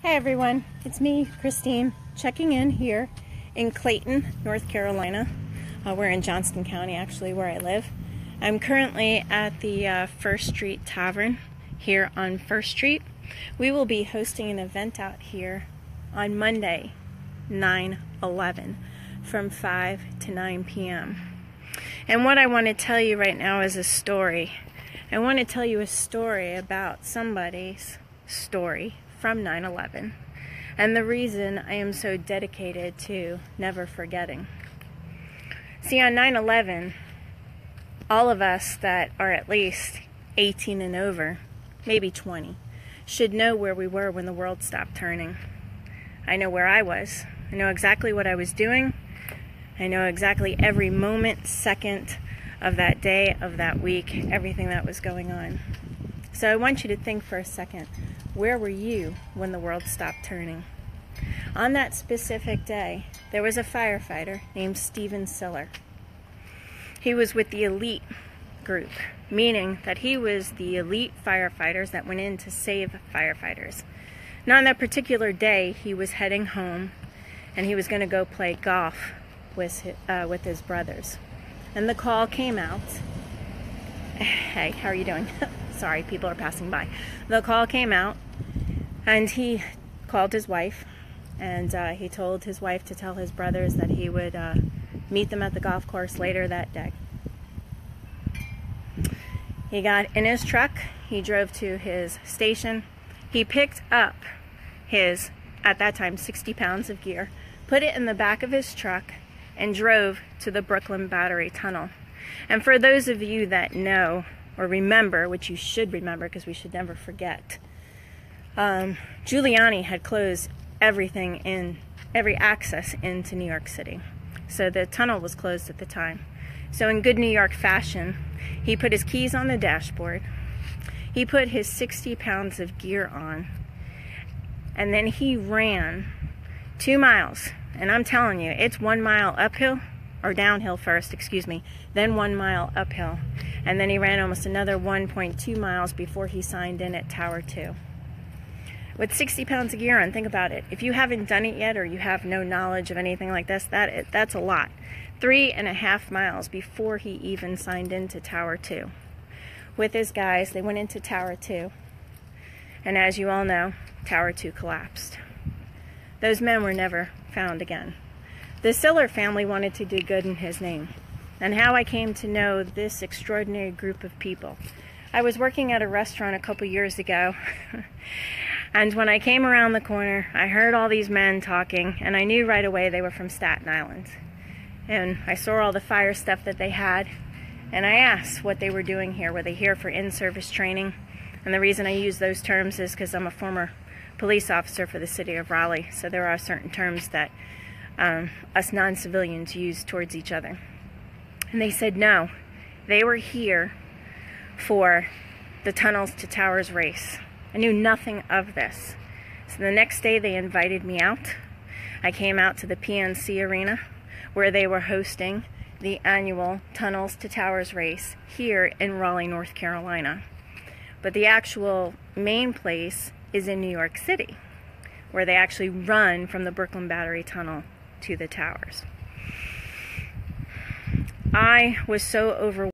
Hi everyone, it's me, Christine, checking in here in Clayton, North Carolina. We're in Johnston County, actually, where I live. I'm currently at the First Street Tavern here on First Street. We will be hosting an event out here on Monday, 9/11, from 5 to 9 p.m. And what I want to tell you right now is a story. I want to tell you a story about somebody's story from 9/11 and the reason I am so dedicated to never forgetting. See, on 9/11, all of us that are at least 18 and over, maybe 20, should know where we were when the world stopped turning. I know where I was. I know exactly what I was doing. I know exactly every moment, second of that day, of that week, everything that was going on. So I want you to think for a second, where were you when the world stopped turning? On that specific day, there was a firefighter named Stephen Siller. He was with the elite group, meaning that he was the elite firefighters that went in to save firefighters. Now on that particular day, he was heading home and he was going to go play golf with his brothers. And the call came out. Hey, how are you doing? Sorry, people are passing by. The call came out and he called his wife and he told his wife to tell his brothers that he would meet them at the golf course later that day. He got in his truck, he drove to his station, he picked up his, at that time, 60 pounds of gear, put it in the back of his truck, and drove to the Brooklyn Battery Tunnel. And for those of you that know or remember, which you should remember because we should never forget, Giuliani had closed everything in, every access into New York City. So the tunnel was closed at the time. So in good New York fashion, he put his keys on the dashboard, he put his 60 pounds of gear on, and then he ran 2 miles. And I'm telling you, it's 1 mile uphill, or downhill first, excuse me, then 1 mile uphill. And then he ran almost another 1.2 miles before he signed in at Tower 2. With 60 pounds of gear on, think about it. If you haven't done it yet or you have no knowledge of anything like this, that's a lot. 3.5 miles before he even signed into Tower 2. With his guys, they went into Tower 2. And as you all know, Tower 2 collapsed. Those men were never found again. The Siller family wanted to do good in his name. And how I came to know this extraordinary group of people. I was working at a restaurant a couple years ago, and when I came around the corner, I heard all these men talking, and I knew right away they were from Staten Island. And I saw all the fire stuff that they had, and I asked what they were doing here. Were they here for in-service training? And the reason I use those terms is because I'm a former police officer for the city of Raleigh, so there are certain terms that us non-civilians use towards each other. And they said no, they were here for the Tunnels to Towers race. I knew nothing of this. So the next day they invited me out. I came out to the PNC Arena where they were hosting the annual Tunnels to Towers race here in Raleigh, North Carolina. But the actual main place is in New York City, where they actually run from the Brooklyn Battery Tunnel to the towers. I was so overwhelmed